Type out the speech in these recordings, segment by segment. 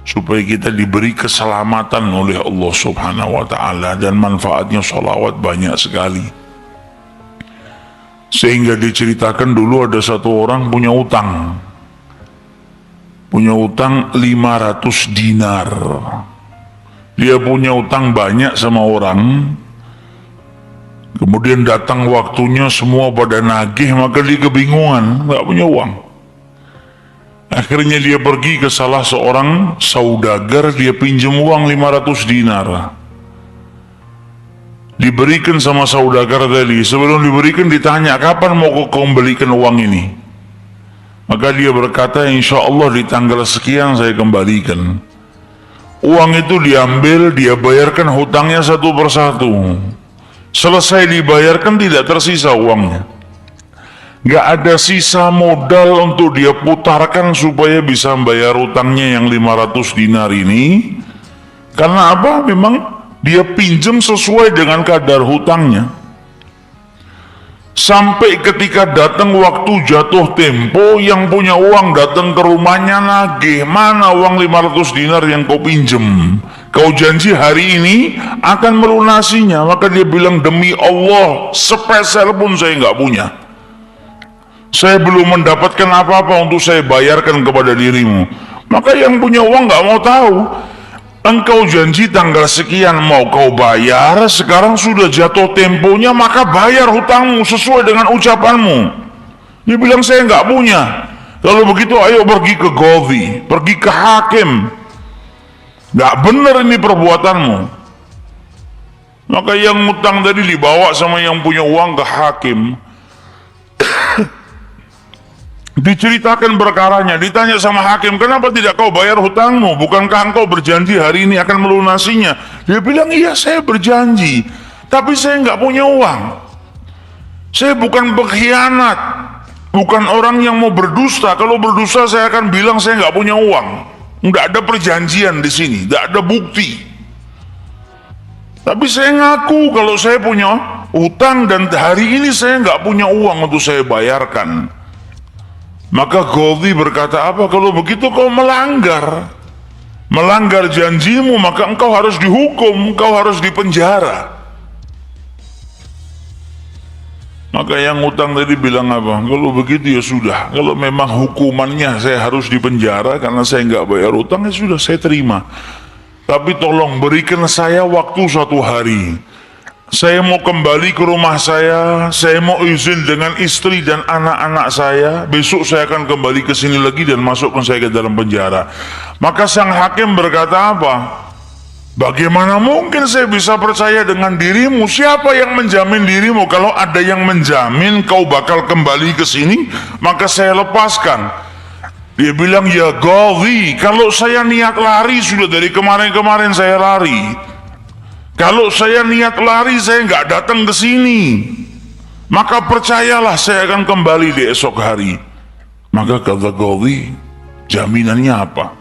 supaya kita diberi keselamatan oleh Allah Subhanahu wa Ta'ala, dan manfaatnya sholawat banyak sekali. Sehingga diceritakan dulu ada satu orang punya utang 500 dinar. Dia punya utang banyak sama orang, kemudian datang waktunya semua pada nagih, maka dia kebingungan, nggak punya uang. Akhirnya dia pergi ke salah seorang saudagar, dia pinjam uang 500 dinar. Diberikan sama saudagar tadi. Sebelum diberikan ditanya, kapan mau kau kembalikan uang ini? Maka dia berkata, insya Allah di tanggal sekian saya kembalikan. Uang itu diambil, dia bayarkan hutangnya satu persatu. Selesai dibayarkan tidak tersisa uangnya. Gak ada sisa modal untuk dia putarkan supaya bisa membayar hutangnya yang 500 dinar ini. Karena apa? Memang dia pinjam sesuai dengan kadar hutangnya. Sampai ketika datang waktu jatuh tempo, yang punya uang datang ke rumahnya nagih, mana uang 500 dinar yang kau pinjam? Kau janji hari ini akan melunasinya. Maka dia bilang, demi Allah, sepeser pun saya nggak punya. Saya belum mendapatkan apa-apa untuk saya bayarkan kepada dirimu. Maka yang punya uang nggak mau tahu. Engkau janji tanggal sekian mau kau bayar, sekarang sudah jatuh temponya, maka bayar hutangmu sesuai dengan ucapanmu. Dia bilang, saya nggak punya. Kalau begitu ayo pergi ke Qadhi, pergi ke hakim. Nggak benar ini perbuatanmu. Maka yang ngutang tadi dibawa sama yang punya uang ke hakim. Diceritakan perkaranya, ditanya sama hakim, kenapa tidak kau bayar hutangmu? Bukankah engkau berjanji hari ini akan melunasinya? Dia bilang, iya saya berjanji, tapi saya nggak punya uang. Saya bukan pengkhianat, bukan orang yang mau berdusta. Kalau berdusta saya akan bilang saya nggak punya uang. Nggak ada perjanjian di sini, nggak ada bukti. Tapi saya ngaku kalau saya punya utang dan hari ini saya nggak punya uang untuk saya bayarkan. Maka Qadhi berkata, apa? Kalau begitu kau melanggar janjimu, maka engkau harus dihukum, engkau harus dipenjara. Maka yang utang tadi bilang apa? Kalau begitu ya sudah, kalau memang hukumannya saya harus dipenjara karena saya nggak bayar utang, ya sudah saya terima. Tapi tolong berikan saya waktu 1 hari. Saya mau kembali ke rumah saya mau izin dengan istri dan anak-anak saya. Besok saya akan kembali ke sini lagi dan masukkan saya ke dalam penjara. Maka sang hakim berkata apa? Bagaimana mungkin saya bisa percaya dengan dirimu? Siapa yang menjamin dirimu? Kalau ada yang menjamin kau bakal kembali ke sini, maka saya lepaskan. Dia bilang, ya Qadhi, kalau saya niat lari sudah dari kemarin-kemarin saya lari. Kalau saya niat lari, saya nggak datang ke sini. Maka percayalah, saya akan kembali di esok hari. Maka kata Qadhi, jaminannya apa?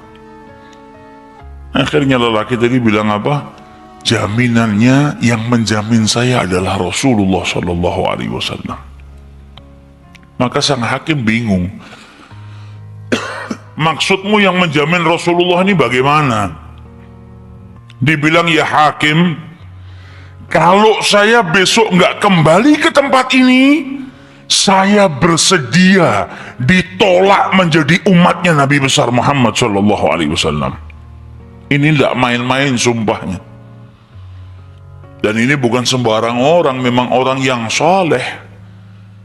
Akhirnya lelaki tadi bilang apa? Jaminannya, yang menjamin saya adalah Rasulullah Shallallahu Alaihi Wasallam. Maka sang hakim bingung. Maksudmu yang menjamin Rasulullah ini bagaimana? Dibilang, ya hakim, kalau saya besok nggak kembali ke tempat ini, saya bersedia ditolak menjadi umatnya Nabi besar Muhammad Shallallahu Alaihi Wasallam. Ini tidak main-main sumpahnya. Dan ini bukan sembarang orang, memang orang yang soleh.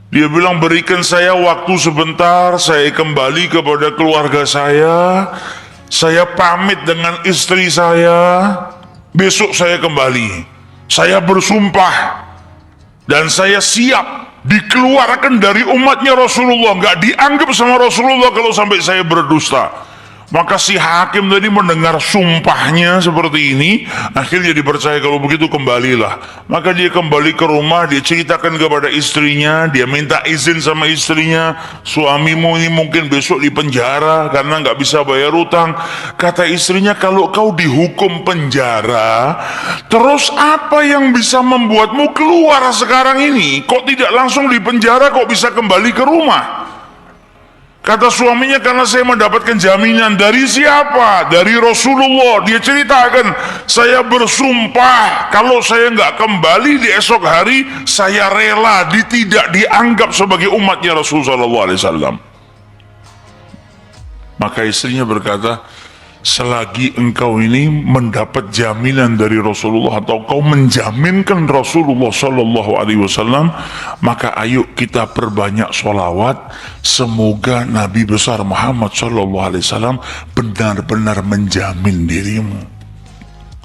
Dia bilang, berikan saya waktu sebentar, saya kembali kepada keluarga saya pamit dengan istri saya, besok saya kembali. Saya bersumpah dan saya siap dikeluarkan dari umatnya Rasulullah, nggak dianggap sama Rasulullah kalau sampai saya berdusta. Maka si hakim tadi mendengar sumpahnya seperti ini, akhirnya dipercaya, kalau begitu kembalilah. Maka dia kembali ke rumah, dia ceritakan kepada istrinya, dia minta izin sama istrinya, suamimu ini mungkin besok di penjara karena nggak bisa bayar utang. Kata istrinya, kalau kau dihukum penjara, terus apa yang bisa membuatmu keluar sekarang ini? Kok tidak langsung di penjara, kok bisa kembali ke rumah? Kata suaminya, karena saya mendapatkan jaminan. Dari siapa? Dari Rasulullah. Dia ceritakan, saya bersumpah kalau saya nggak kembali di esok hari, saya rela tidak dianggap sebagai umatnya Rasulullah SAW. Maka istrinya berkata, selagi engkau ini mendapat jaminan dari Rasulullah atau kau menjaminkan Rasulullah Sallallahu Alaihi Wasallam, maka ayo kita perbanyak sholawat. Semoga Nabi besar Muhammad Sallallahu Alaihi Wasallam benar-benar menjamin dirimu.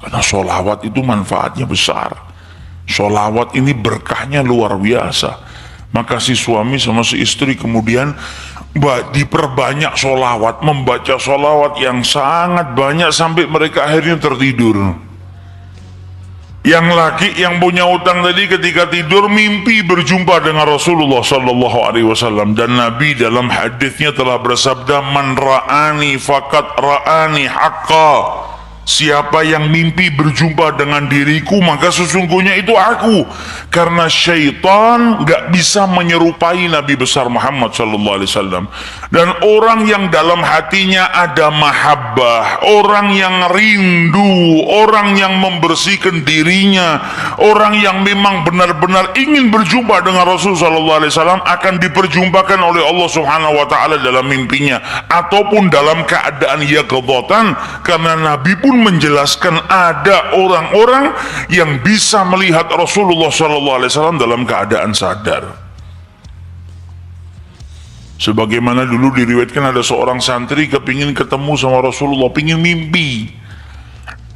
Karena sholawat itu manfaatnya besar. Sholawat ini berkahnya luar biasa. Maka si suami sama si istri kemudian diperbanyak sholawat, membaca sholawat yang sangat banyak sampai mereka akhirnya tertidur. Yang laki yang punya utang tadi ketika tidur mimpi berjumpa dengan Rasulullah Sallallahu Alaihi Wasallam, dan Nabi dalam hadisnya telah bersabda, man ra'ani fakat ra'ani haqqa. Siapa yang mimpi berjumpa dengan diriku, maka sesungguhnya itu aku. Karena syaitan gak bisa menyerupai Nabi besar Muhammad Sallallahu Alaihi Wasallam. Dan orang yang dalam hatinya ada mahabbah, orang yang rindu, orang yang membersihkan dirinya, orang yang memang benar-benar ingin berjumpa dengan Rasul Sallallahu Alaihi Wasallam, akan diperjumpakan oleh Allah Subhanahu Wa Taala dalam mimpinya ataupun dalam keadaan yaqdzatan. Karena Nabi pun menjelaskan ada orang-orang yang bisa melihat Rasulullah SAW dalam keadaan sadar. Sebagaimana dulu diriwayatkan ada seorang santri kepingin ketemu sama Rasulullah, pingin mimpi.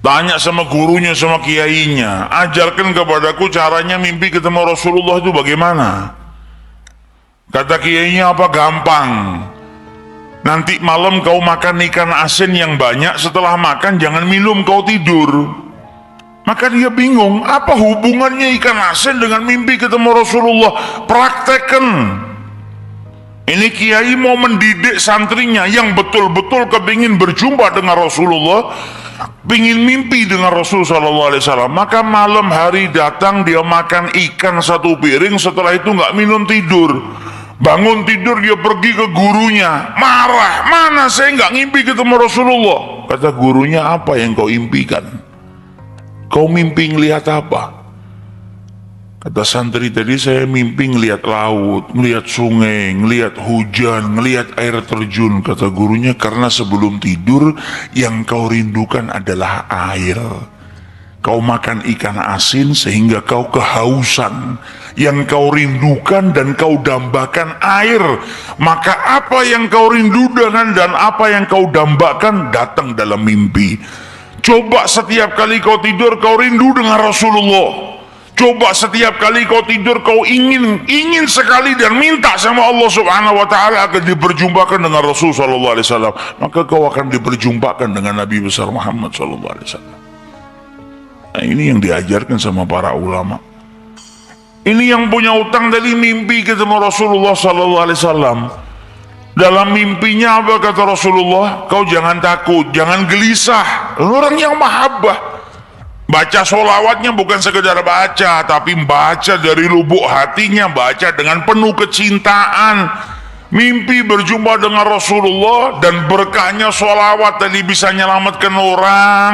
Tanya sama gurunya, sama kiainya, ajarkan kepadaku caranya mimpi ketemu Rasulullah itu bagaimana. Kata kiainya, apa gampang. Nanti malam kau makan ikan asin yang banyak, setelah makan jangan minum, kau tidur. Maka dia bingung, apa hubungannya ikan asin dengan mimpi ketemu Rasulullah? Praktekkan. Ini kiai mau mendidik santrinya yang betul-betul kepingin berjumpa dengan Rasulullah, pingin mimpi dengan Rasul Sallallahu Alaihi Wasallam. Maka malam hari datang dia makan ikan satu piring, setelah itu nggak minum, tidur. Bangun tidur dia pergi ke gurunya, marah, mana saya nggak ngimpi ketemu Rasulullah. Kata gurunya, apa yang kau impikan? Kau mimpi ngelihat apa? Kata santri tadi, saya mimpi ngelihat laut, ngelihat sungai, ngelihat hujan, ngelihat air terjun. Kata gurunya, karena sebelum tidur yang kau rindukan adalah air. Kau makan ikan asin sehingga kau kehausan. Yang kau rindukan dan kau dambakan air. Maka apa yang kau rindukan dan apa yang kau dambakan datang dalam mimpi. Coba setiap kali kau tidur kau rindu dengan Rasulullah. Coba setiap kali kau tidur kau ingin sekali dan minta sama Allah Subhanahu Wa Taala agar diperjumpakan dengan Rasul Sallallahu Alaihi Wasallam. Maka kau akan diperjumpakan dengan Nabi besar Muhammad Sallallahu Alaihi Wasallam. Nah, ini yang diajarkan sama para ulama. Ini yang punya utang tadi mimpi ketemu Rasulullah Sallallahu Alaihi Wasallam. Dalam mimpinya apa kata Rasulullah? Kau jangan takut, jangan gelisah. Orang yang mahabbah. Baca sholawatnya bukan sekedar baca, tapi baca dari lubuk hatinya, baca dengan penuh kecintaan. Mimpi berjumpa dengan Rasulullah dan berkahnya sholawat tadi bisa menyelamatkan orang.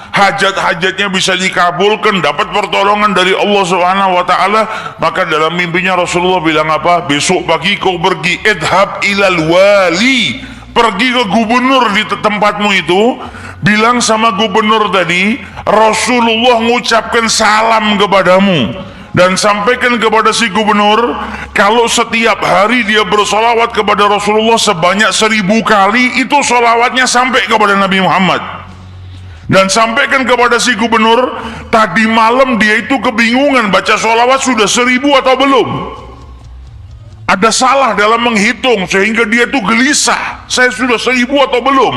Hajat-hajatnya bisa dikabulkan, dapat pertolongan dari Allah Subhanahu Wa Taala. Maka dalam mimpinya Rasulullah bilang apa? Besok pagi kau pergi, idhab ilal wali, pergi ke gubernur di tempatmu itu, bilang sama gubernur tadi, Rasulullah mengucapkan salam kepadamu, dan sampaikan kepada si gubernur, kalau setiap hari dia bersolawat kepada Rasulullah sebanyak 1000 kali, itu solawatnya sampai kepada Nabi Muhammad. Dan sampaikan kepada si gubernur, tadi malam dia itu kebingungan baca sholawat sudah 1000 atau belum. Ada salah dalam menghitung sehingga dia itu gelisah, saya sudah 1000 atau belum.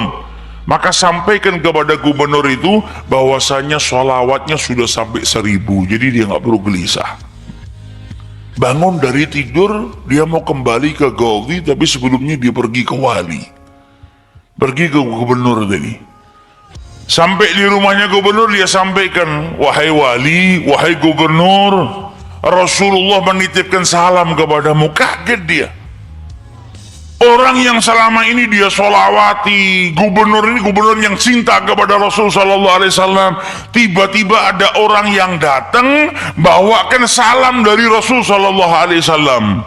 Maka sampaikan kepada gubernur itu bahwasanya sholawatnya sudah sampai 1000, jadi dia nggak perlu gelisah. Bangun dari tidur, dia mau kembali ke Gaudi, tapi sebelumnya dia pergi ke wali, pergi ke gubernur tadi. Sampai di rumahnya gubernur, dia sampaikan, wahai wali, wahai gubernur, Rasulullah menitipkan salam kepadamu. Kaget dia. Orang yang selama ini dia sholawati, gubernur ini gubernur yang cinta kepada Rasul Sallallahu Alaihi Wasallam, tiba-tiba ada orang yang datang bawakan salam dari Rasul Sallallahu Alaihi Wasallam.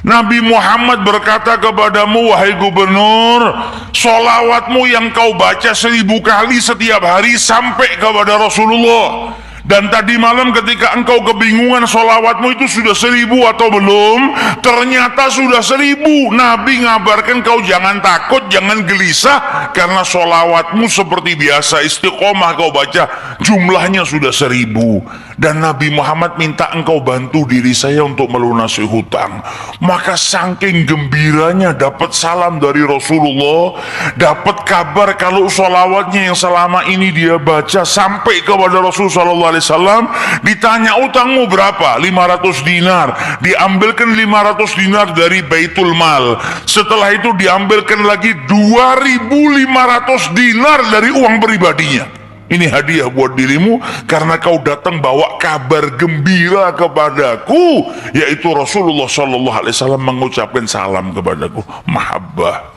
Nabi Muhammad berkata kepadamu, wahai gubernur, sholawatmu yang kau baca 1000 kali setiap hari sampai kepada Rasulullah. Dan tadi malam ketika engkau kebingungan sholawatmu itu sudah 1000 atau belum, ternyata sudah 1000. Nabi ngabarkan kau jangan takut, jangan gelisah, karena sholawatmu seperti biasa, istiqomah kau baca, jumlahnya sudah 1000. Dan Nabi Muhammad minta engkau bantu diri saya untuk melunasi hutang. Maka saking gembiranya dapat salam dari Rasulullah, dapat kabar kalau sholawatnya yang selama ini dia baca sampai kepada Rasul Sallallahu Alaihi Wasallam. Ditanya utangmu berapa? 500 dinar. Diambilkan 500 dinar dari Baitul Mal. Setelah itu diambilkan lagi 2500 dinar dari uang pribadinya. Ini hadiah buat dirimu karena kau datang bawa kabar gembira kepadaku, yaitu Rasulullah Sallallahu Alaihi Wasallam mengucapkan salam kepadaku. Mahabbah.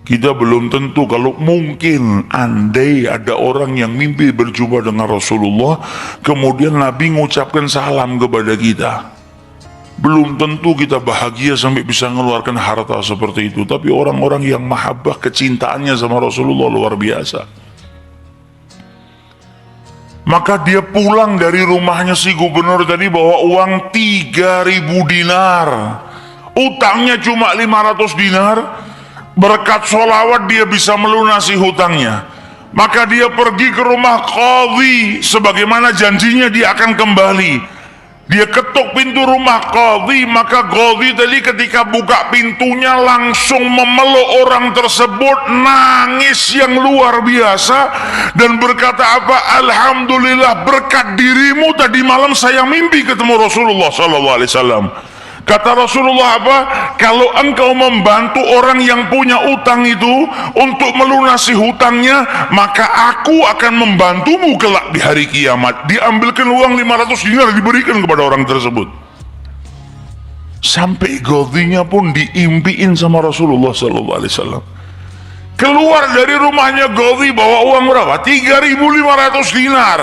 Kita belum tentu, kalau mungkin andai ada orang yang mimpi berjumpa dengan Rasulullah, kemudian Nabi mengucapkan salam kepada kita, belum tentu kita bahagia sampai bisa mengeluarkan harta seperti itu. Tapi orang-orang yang mahabbah, kecintaannya sama Rasulullah luar biasa. Maka dia pulang dari rumahnya si gubernur tadi bawa uang 3000 dinar. Utangnya cuma 500 dinar. Berkat sholawat dia bisa melunasi hutangnya. Maka dia pergi ke rumah qadhi, sebagaimana janjinya dia akan kembali. Dia ketuk pintu rumah qadhi, maka qadhi tadi ketika buka pintunya langsung memeluk orang tersebut, nangis yang luar biasa dan berkata apa? Alhamdulillah, berkat dirimu tadi malam saya mimpi ketemu Rasulullah Sallallahu Alaihi Wasallam. Kata Rasulullah apa? Kalau engkau membantu orang yang punya utang itu untuk melunasi hutangnya, maka aku akan membantumu kelak di hari kiamat. Diambilkan uang 500 dinar diberikan kepada orang tersebut. Sampai qadhinya pun diimpiin sama Rasulullah Sallallahu Alaihi Wasallam. Keluar dari rumahnya qadhi bawa uang berapa? 3500 dinar.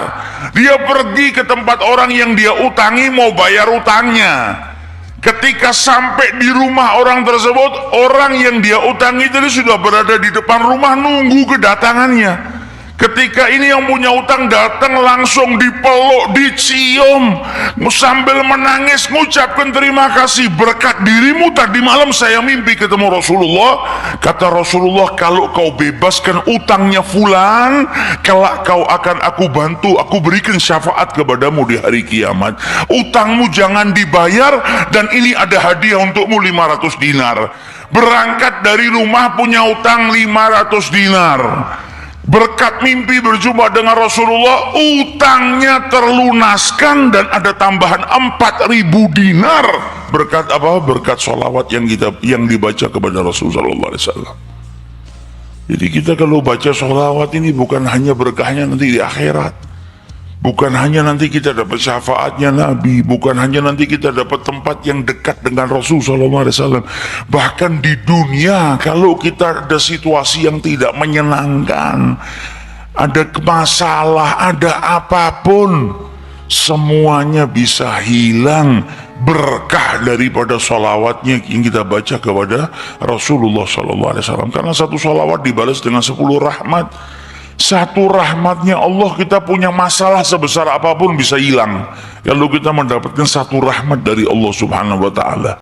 Dia pergi ke tempat orang yang dia utangi mau bayar utangnya. Ketika sampai di rumah orang tersebut, orang yang dia utangi tadi sudah berada di depan rumah nunggu kedatangannya. Ketika ini yang punya utang datang, langsung dipeluk, dicium, sambil menangis mengucapkan terima kasih, berkat dirimu tadi malam saya mimpi ketemu Rasulullah. Kata Rasulullah, kalau kau bebaskan utangnya fulan, kelak kau akan aku bantu, aku berikan syafaat kepadamu di hari kiamat. Utangmu jangan dibayar, dan ini ada hadiah untukmu 500 dinar. Berangkat dari rumah punya utang 500 dinar. Berkat mimpi berjumpa dengan Rasulullah, utangnya terlunaskan dan ada tambahan 4000 dinar. Berkat apa? Berkat sholawat yang dibaca kepada Rasulullah Sallallahu Alaihi Wasallam. Jadi kita kalau baca sholawat ini bukan hanya berkahnya nanti di akhirat, bukan hanya nanti kita dapat syafaatnya Nabi, bukan hanya nanti kita dapat tempat yang dekat dengan Rasul Sallallahu Alaihi Wasallam. Bahkan di dunia, kalau kita ada situasi yang tidak menyenangkan, ada masalah, ada apapun, semuanya bisa hilang berkah daripada sholawatnya yang kita baca kepada Rasulullah Sallallahu Alaihi Wasallam. Karena satu sholawat dibalas dengan 10 rahmat. Satu rahmatnya Allah, kita punya masalah sebesar apapun bisa hilang kalau kita mendapatkan satu rahmat dari Allah Subhanahu wa Ta'ala.